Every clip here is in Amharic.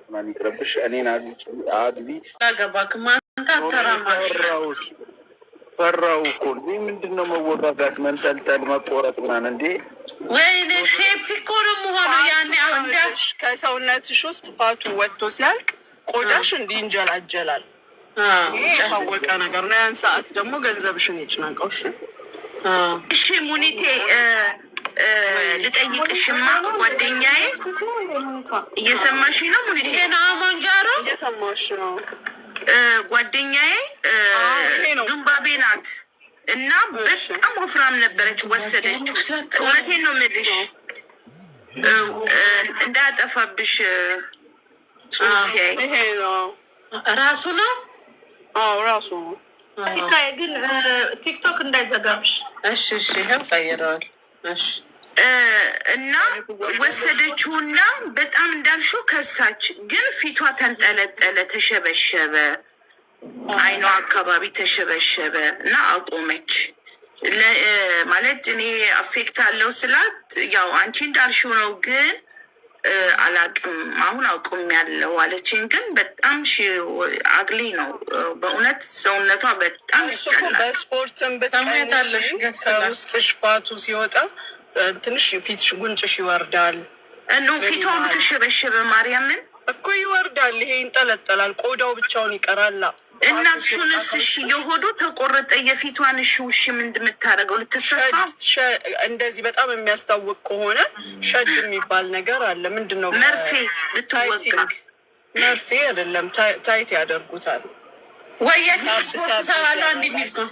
ማን ይቅረብሽ። እኔን አግቢ ገባክማ አንተ አተራማሽ ፈራው እኮ እንዴ! ምንድነው መወጋጋት፣ መንጠልጠል፣ መቆረጥ ምናምን እንዴ? ወይኔ ሼፕ እኮ ነው የምሆነው ያኔ። አሁን ከሰውነትሽ ውስጥ ፋቱ ወጥቶ ሲያልቅ ቆዳሽ እንዲህ ይንጀላጀላል። የታወቀ ነገር ነው። ያን ሰዓት ደግሞ ገንዘብሽን ይጭናቀው። እሺ ሙኒቴ ልጠይቅሽማ፣ ጓደኛዬ እየሰማሽ ነው? ሙኒቴ ነው ማንጃሮ እየሰማሽ ነው? ጓደኛዬ ዙምባቤ ናት እና በጣም ወፍራም ነበረች፣ ወሰደችው። እውነቴን ነው የምልሽ፣ እንዳያጠፋብሽ ጽሁፊያይ ራሱ ነው። አዎ ራሱ ሲካይ ግን ቲክቶክ እንዳይዘጋብሽ። እሺ እሺ፣ ይኸው ቀይረዋል። እሺ እና ወሰደችውና በጣም እንዳልሽው ከሳች። ግን ፊቷ ተንጠለጠለ፣ ተሸበሸበ፣ አይኗ አካባቢ ተሸበሸበ እና አቆመች። ማለት እኔ አፌክት አለው ስላት ያው አንቺ እንዳልሽው ነው፣ ግን አላቅም አሁን አቁም ያለው አለችኝ። ግን በጣም አግሊ ነው በእውነት ሰውነቷ በጣም ይቻላል። በስፖርትም ብትቀንሽ ከውስጥሽ ፋቱ ሲወጣ ትንሽ ፊትሽ ጉንጭሽ ይወርዳል። ፊቷ ሁሉ ተሸበሸበ። ማርያምን እኮ ይወርዳል። ይሄ ይንጠለጠላል። ቆዳው ብቻውን ይቀራላ። እና እሱንስ እሺ የሆዱ ተቆረጠ። የፊቷን እሺ ውሽ ምንድን የምታደርገው ልትሰፋ? እንደዚህ በጣም የሚያስታውቅ ከሆነ ሸድ የሚባል ነገር አለ። ምንድን ነው? መርፌ ልትወጋ። መርፌ አይደለም ታይት ያደርጉታል። ስፖርት ሰራለ አንድ የሚል ነው።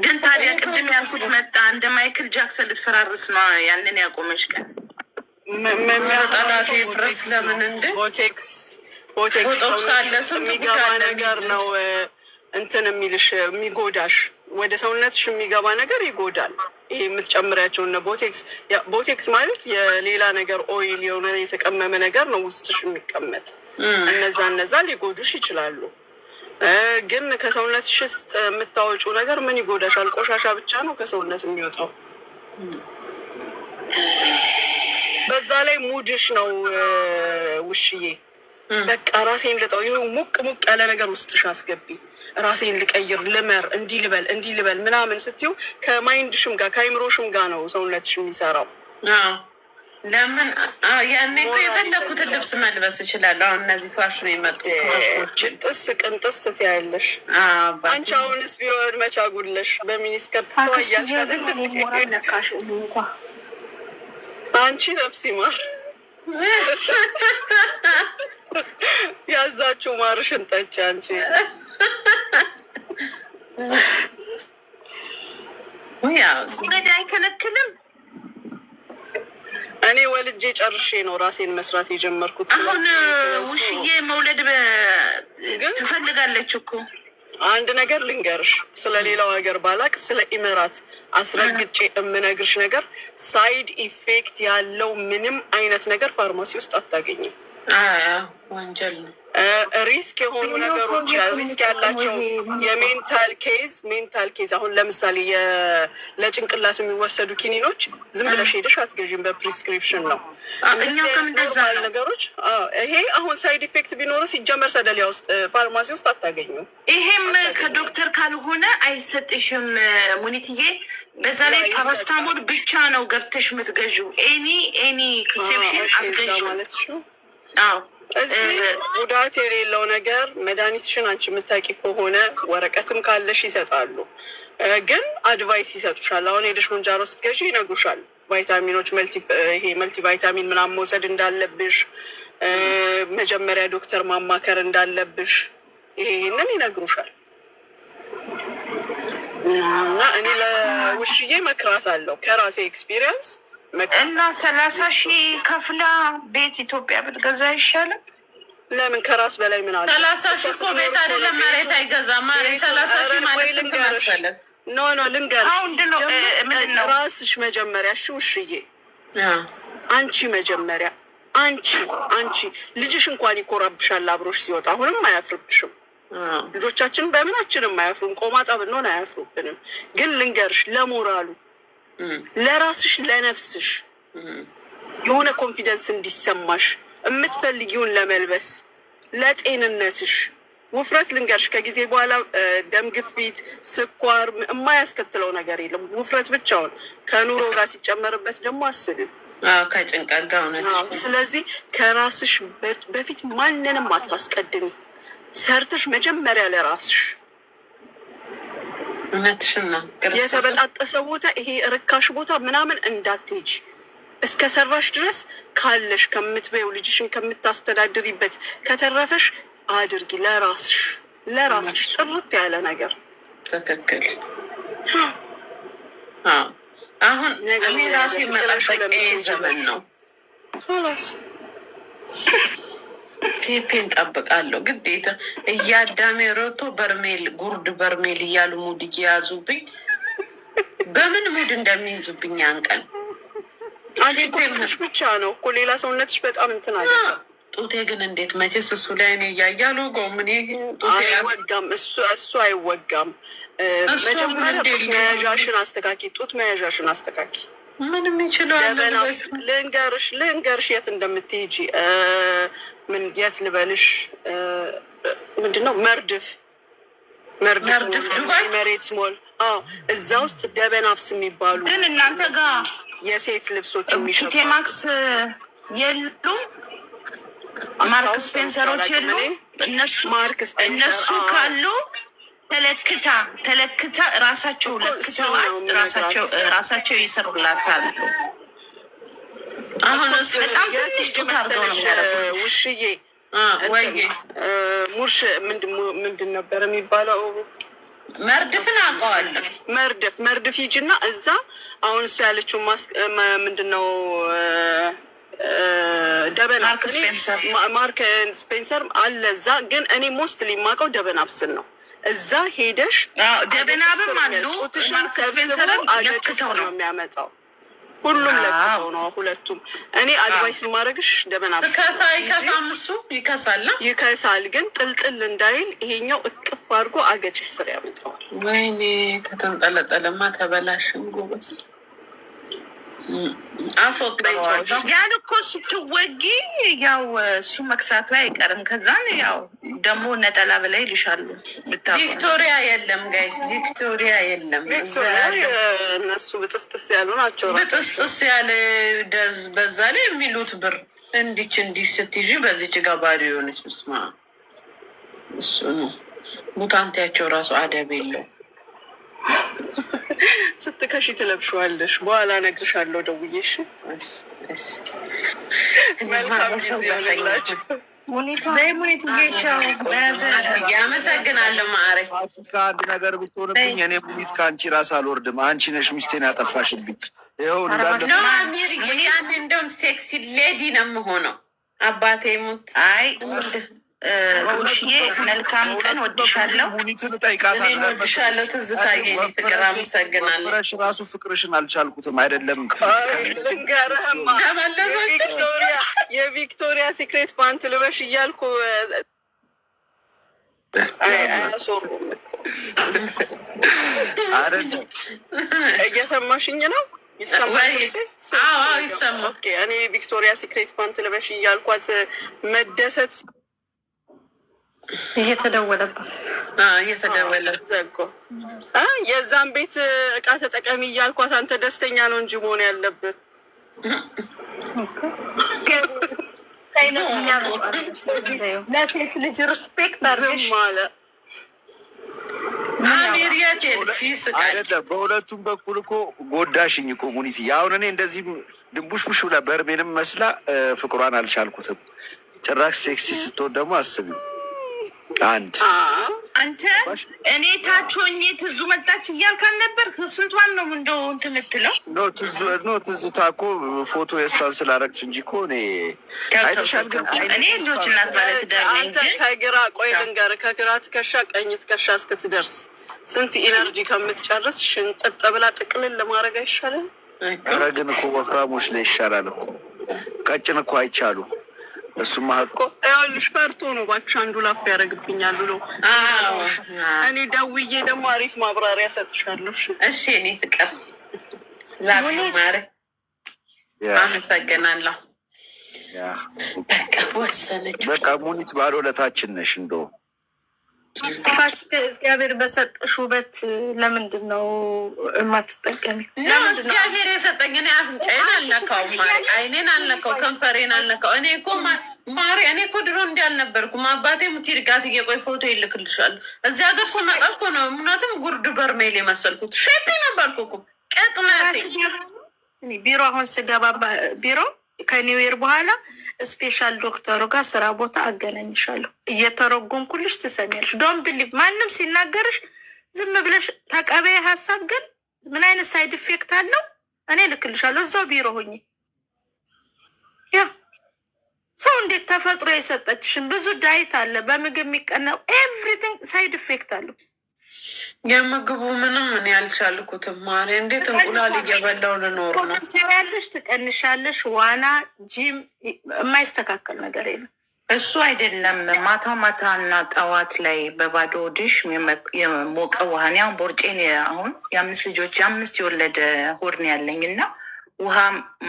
ግን ታዲያ ቅድም ያልኩት መጣ። እንደ ማይክል ጃክሰን ልትፈራርስ ነው ያንን ያቆመች ቀን የሚያጠላት ድረስ ለምን እንደ ቦቴክስ የሚገባ ነገር ነው እንትን የሚልሽ የሚጎዳሽ፣ ወደ ሰውነትሽ የሚገባ ነገር ይጎዳል። ይሄ የምትጨምሪያቸው እነ ቦቴክስ ማለት የሌላ ነገር ኦይል የሆነ የተቀመመ ነገር ነው ውስጥሽ የሚቀመጥ። እነዛ ሊጎዱሽ ይችላሉ። ግን ከሰውነትሽ ውስጥ የምታወጪው ነገር ምን ይጎዳሻል? ቆሻሻ ብቻ ነው ከሰውነት የሚወጣው። በዛ ላይ ሙድሽ ነው ውሽዬ። በቃ ራሴን ልጠው፣ ይህ ሙቅ ያለ ነገር ውስጥሽ አስገቢ። ራሴን ልቀይር፣ ልመር፣ እንዲህ ልበል ምናምን ስትይው ከማይንድሽም ጋር ከአይምሮሽም ጋር ነው ሰውነትሽ የሚሰራው። ለምን ያኔ እኮ የፈለኩትን ልብስ መልበስ እችላለሁ። አሁን እነዚህ ፋሽን የመጡ ቅንጥስ ትያለሽ። አንቺ አሁንስ ቢሆን መቻጉለሽ በሚኒስከርት ስተዋያልሽ አንቺ ነፍስ ይማር ያዛችሁ ማርሽን ጠጪ አንቺ። ወደ አይከለክልም። እኔ ወልጄ ጨርሼ ነው ራሴን መስራት የጀመርኩት። አሁን ውሽዬ መውለድ ትፈልጋለች እኮ። አንድ ነገር ልንገርሽ፣ ስለ ሌላው ሀገር ባላቅ ስለ ኢመራት አስረግጬ የምነግርሽ ነገር ሳይድ ኢፌክት ያለው ምንም አይነት ነገር ፋርማሲ ውስጥ አታገኝም። ወንጀል ነው። ሪስክ የሆኑ ነገሮች ሪስክ ያላቸው የሜንታል ኬዝ አሁን ለምሳሌ ለጭንቅላት የሚወሰዱ ኪኒኖች ዝም ብለሽ ሄደሽ አትገዥም፣ በፕሪስክሪፕሽን ነው። እንደዛ ነገሮች ይሄ አሁን ሳይድ ኢፌክት ቢኖሩ ሲጀመር ሰደሊያ ውስጥ ፋርማሲ ውስጥ አታገኙም። ይሄም ከዶክተር ካልሆነ አይሰጥሽም ሙኒትዬ። በዛ ላይ ፓራስታሞል ብቻ ነው ገብተሽ የምትገዥው። ኤኒ ፕሪስክሪፕሽን አትገዥም ማለት ነው። እዚህ ጉዳት የሌለው ነገር መድኃኒትሽን አንቺ የምታውቂ ከሆነ ወረቀትም ካለሽ ይሰጣሉ። ግን አድቫይስ ይሰጡሻል። አሁን ሄደሽ ሞንጃሮ ስትገዢ ይነግሩሻል። ቫይታሚኖች ይሄ መልቲ ቫይታሚን ምናምን መውሰድ እንዳለብሽ፣ መጀመሪያ ዶክተር ማማከር እንዳለብሽ ይሄንን ይነግሩሻል። እና እኔ ለውሽዬ መክራት አለው ከራሴ ኤክስፒሪየንስ እና 30,000 ከፍላ ቤት ኢትዮጵያ ብትገዛ አይሻልም? ለምን ከራስ በላይ ምን አለ? 30,000 እኮ ቤት አይደለም መሬት አይገዛም። 30,000 ማለት ስንት መሰለህ? ኖ ልንገርሽ፣ ራስሽ መጀመሪያ ውሽዬ፣ አንቺ መጀመሪያ አንቺ ልጅሽ እንኳን ይኮራብሻል አብሮሽ ሲወጣ። አሁንም አያፍርብሽም። ልጆቻችን በምናችንም አያፍሩም። ቆማጣ ብንሆን አያፍሩብንም። ግን ልንገርሽ፣ ለሞራሉ ለራስሽ ለነፍስሽ የሆነ ኮንፊደንስ እንዲሰማሽ የምትፈልጊውን ለመልበስ ለጤንነትሽ ውፍረት ልንገርሽ፣ ከጊዜ በኋላ ደም ግፊት፣ ስኳር የማያስከትለው ነገር የለም። ውፍረት ብቻውን ከኑሮ ጋር ሲጨመርበት ደግሞ አስቢ ከጭንቀት ጋር ሆነች። ስለዚህ ከራስሽ በፊት ማንንም አታስቀድሚ። ሰርተሽ መጀመሪያ ለራስሽ የተበጣጠሰ ቦታ፣ ይሄ ርካሽ ቦታ ምናምን እንዳትሄጂ። እስከ ሰራሽ ድረስ ካለሽ ከምትበይው ልጅሽን ከምታስተዳድሪበት ከተረፈሽ አድርጊ። ለራስሽ ጥርት ያለ ነገር። ትክክል። አሁን እኔ ራሴ መጠበቂያ ዘመን ነው። ፔፔን ጠብቃለሁ ግዴታ። እያዳሜ ሮቶ በርሜል ጉርድ በርሜል እያሉ ሙድ እየያዙብኝ በምን ሙድ እንደሚይዙብኝ አንቀን። አንቺ ቁጥሽ ብቻ ነው እኮ ሌላ ሰውነትሽ በጣም እንትን አለ። ጡቴ ግን እንዴት መቼስ እሱ ላይ እኔ እያያሉ ጎምን አይወጋም። እሱ አይወጋም። መጀመሪያ ጡት መያዣሽን አስተካኪ። ጡት መያዣሽን አስተካኪ። ምንም ይችላል። ልንገርሽ የት እንደምትሄጂ ምን የት ልበልሽ? ምንድነው መርድፍ ዱባይ መሬት ስሞል እዛ ውስጥ ደበናብስ የሚባሉ ግን እናንተ ጋር የሴት ልብሶች የሚሸጡ ቴማክስ የሉም? ማርክ ስፔንሰሮች የሉም? እነሱ ካሉ ተለክታ ራሳቸው ለክተዋት ራሳቸው ይሰሩላታል። አሁን እሱ በጣም ትንሽ ጡት አድርገው ነው የሚያደርጉት። ውሽዬ ሙርሽ ምንድን ነበር የሚባለው? መርድፍን አውቀዋለሁ። መርድፍ ሂጂና እዛ አሁን እሱ ያለችው ምንድነው ደበናብስ ማርክ ስፔንሰር አለ እዛ። ግን እኔ ሞስትሊ የማውቀው ደበናብስን ነው። እዛ ሄደሽ ደበናብም አሉ ጡትሽን ሰብስበው አገጭተው ነው የሚያመጣው። ሁሉም ለክተው ነው ሁለቱም። እኔ አድቫይስ የማደርግሽ ደበናብስ ይከሳም፣ እሱ ይከሳል። ግን ጥልጥል እንዳይል ይሄኛው እቅፍ አድርጎ አገጭሽ ስር ያመጣዋል። ወይኔ ከተንጠለጠለማ ተበላሽን ጎበስ። አስወጣዋለሁ ያን እኮ ስትወጊ ያው እሱ መክሳቱ አይቀርም። ከዛን ያው ደግሞ ነጠላ በላይ ይልሻሉ። ቪክቶሪያ የለም ጋይስ፣ ቪክቶሪያ የለም። እነሱ ብጥስጥስ ያሉ ናቸው። ብጥስጥስ ያለ ደዝ በዛ ላይ የሚሉት ብር እንዲህ ስትይዥ በዚች ጋር ባዶ የሆነች ስማ፣ እሱ ነው ሙታንቲያቸው ራሱ አደብ የለው። ስትከሺ ትለብሸዋለሽ። በኋላ እነግርሻለሁ ደውዬሽ። መልካም ጊዜ ይሆንላችሁ። ያመሰግናለሁ። ማረ ከአንድ ነገር ብትሆንብኝ እኔ ሙኒት ከአንቺ ራስ አልወርድም። አንቺ ነሽ ሚስቴን ያጠፋሽብኝ። ይኸው እንደውም ሴክሲ ሌዲ ነው የምሆነው። አባቴ ሙት አይ ውሽዬ መልካም ቀን። ወድሻለሁ። ሙኒትን እጠይቃታለሁ። ወድሻለሁ። ትዝታዬ ፍቅር አመሰግናለሁ። ራሱ ፍቅርሽን አልቻልኩትም። አይደለም ልንገርህማ የቪክቶሪያ ሲክሬት ፓንት ልበሽ እያልኩ አያሶሩም እኮ። እየሰማሽኝ ነው? ይሰማል? ይሰማ። እኔ ቪክቶሪያ ሲክሬት ፓንት ልበሽ እያልኳት መደሰት እየተደወለ ዘጎ የዛን ቤት እቃ ተጠቀሚ እያልኳት አንተ ደስተኛ ነው እንጂ መሆን ያለበት። ለሴት ልጅ ሪስፔክት አድርገሽ አለ። አይደለም በሁለቱም በኩል እኮ ጎዳሽኝ እኮ ሙኒት። አሁን እኔ እንደዚህ ድንቡሽቡሽ ብላ በርሜንም መስላ ፍቅሯን አልቻልኩትም። ጭራሽ ሴክሲ ስትሆን ደግሞ አስቢ። አንተ እኔ ታች ሆኜ ትዙ መጣች እያልካን ነበር። ስንቷን ነው እንደው እንትን የምትለው? ትዝታ እኮ ፎቶ የእሷን ስላረግች እንጂ እኮ እኔ አይተሻል። ግን እኔ ልጆች እናት ማለት ደርነኝ። አንተ ከግራ ቆይ ልንገርህ፣ ከግራ ትከሻ ቀኝ ትከሻ እስክትደርስ ስንት ኢነርጂ ከምትጨርስ ሽንጥጥ ብላ ጥቅልል ለማድረግ አይሻልም? ኧረ ግን እኮ ወፍራሞች ላይ ይሻላል እኮ። ቀጭን እኮ አይቻሉ። እሱማ እኮ ይኸውልሽ ፈርቶ ነው እባክሽ አንዱ ላፍ ያደርግብኛል ብሎ። እኔ ደውዬ ደግሞ አሪፍ ማብራሪያ ሰጥሻለሁ። እሺ እኔ ፍቅር ላማረ አመሰግናለሁ። በቃ ወሰነች። በቃ ሙኒት ባለውለታችን ነሽ። እንደው ፋሲካ እግዚአብሔር በሰጠሽ ውበት ለምንድን ነው የማትጠቀሚ? እግዚአብሔር የሰጠኝ እኔ አፍንጫዬን አልነካው፣ አይኔን አልነካው፣ ከንፈሬን አልነካው። እኔ እኮ ማሪ እኔ እኮ ድሮ እንዲህ አልነበርኩም። አባቴ ሙቲርጋት እየቆይ ፎቶ ይልክልሻሉ። እዚህ ሀገር ስመጣ እኮ ነው ምናትም ጉርድ በርሜል የመሰልኩት። ሼፒ ነበርኩ እኮ ቅጥነቴ። ቢሮ አሁን ስገባ ቢሮ ከኒው ይር በኋላ ስፔሻል ዶክተሩ ጋር ስራ ቦታ አገናኝሻለሁ፣ እየተረጎምኩልሽ ትሰሚያለሽ። ዶን ብሊቭ ማንም ሲናገርሽ ዝም ብለሽ ተቀበይ ሀሳብ። ግን ምን አይነት ሳይድ ኢፌክት አለው እኔ ልክልሻለሁ እዛው ቢሮ ሆኜ። ያ ሰው እንዴት ተፈጥሮ የሰጠችሽን ብዙ ዳይት አለ በምግብ የሚቀናው ኤቭሪቲንግ ሳይድ ኢፌክት አለው። የምግቡ ምንም እኔ ያልቻልኩትም ማሪ እንዴት እንቁላል እየበላው ልኖር ነው? ትሰሪያለሽ፣ ትቀንሻለሽ። ዋና ጂም የማይስተካከል ነገር የለም። እሱ አይደለም ማታ ማታ እና ጠዋት ላይ በባዶ ሆድሽ የሞቀ ውሃን ያሁን ቦርጬን አሁን የአምስት ልጆች የአምስት የወለደ ሆድን ያለኝ እና ውሃ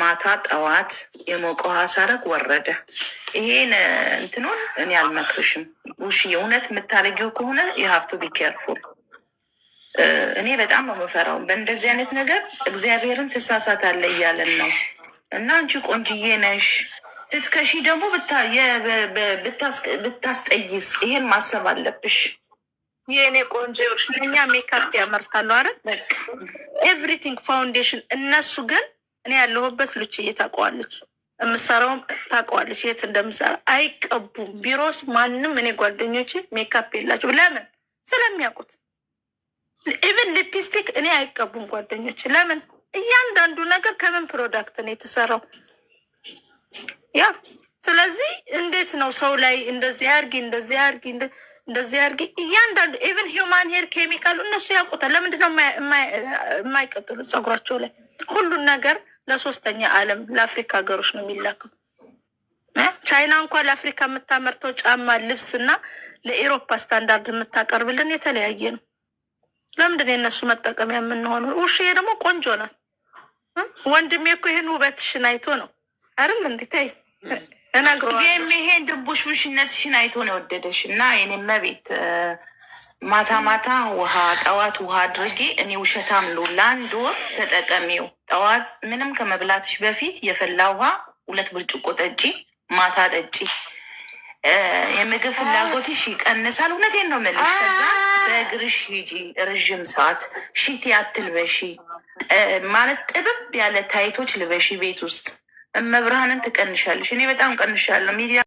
ማታ ጠዋት የሞቀ ውሃ ሳረግ ወረደ። ይሄን እንትኑን እኔ አልመክርሽም። ውሽ የእውነት የምታረጊው ከሆነ የሀፍቱ ቢኬርፉል። እኔ በጣም ነው የምፈራው በእንደዚህ አይነት ነገር። እግዚአብሔርን ትሳሳታለ እያለን ነው። እና አንቺ ቆንጅዬ ነሽ፣ ስትከሺ ደግሞ ብታስጠይስ ይሄን ማሰብ አለብሽ። የእኔ ቆንጆዎች ለእኛ ሜካፕ ያመርታሉ አይደል? ኤቭሪቲንግ ፋውንዴሽን። እነሱ ግን እኔ ያለሁበት ሉችዬ ታውቀዋለች፣ የምሰራውም ታውቀዋለች፣ የት እንደምሰራ አይቀቡም። ቢሮስ ማንም እኔ ጓደኞቼ ሜካፕ የላቸው። ለምን? ስለሚያውቁት። ኢቨን ሊፕስቲክ እኔ አይቀቡም ጓደኞች። ለምን? እያንዳንዱ ነገር ከምን ፕሮዳክት ነው የተሰራው? ያ ስለዚህ እንዴት ነው ሰው ላይ እንደዚህ አርጊ እንደዚህ አርጊ እንደዚህ አርጊ እያንዳንዱ ኢቨን ሂውማን ሄር ኬሚካል እነሱ ያውቁታል። ለምንድነው የማይቀጥሉት? ፀጉራቸው ላይ ሁሉን ነገር ለሶስተኛ ዓለም ለአፍሪካ ሀገሮች ነው የሚላከው። ቻይና እንኳን ለአፍሪካ የምታመርተው ጫማ፣ ልብስ እና ለኤሮፓ ስታንዳርድ የምታቀርብልን የተለያየ ነው። ለምንድን ነው የእነሱ መጠቀሚያ የምንሆኑ? ውሽ ደግሞ ቆንጆ ናት። ወንድሜ እኮ ይሄን ውበትሽን አይቶ ነው አይደል? እንዴታይ እነግረዋለሁ። ይሄን ድንቡሽቡሽነትሽን አይቶ ነው የወደደሽ። እና የኔ መቤት ማታ ማታ ውሃ ጠዋት ውሃ አድርጌ እኔ ውሸታም ሉ ለአንድ ወር ተጠቀሚው። ጠዋት ምንም ከመብላትሽ በፊት የፈላ ውሃ 2 ብርጭቆ ጠጪ፣ ማታ ጠጪ። የምግብ ፍላጎትሽ ይቀንሳል። እውነቴን ነው የምልሽ። ከዛ በእግርሽ ሂጂ፣ ረዥም ሰዓት ሺቲ አትልበሺ፣ ማለት ጥብብ ያለ ታይቶች ልበሺ ቤት ውስጥ። መብርሃንን ትቀንሻለሽ። እኔ በጣም ቀንሻለሁ ሚዲያ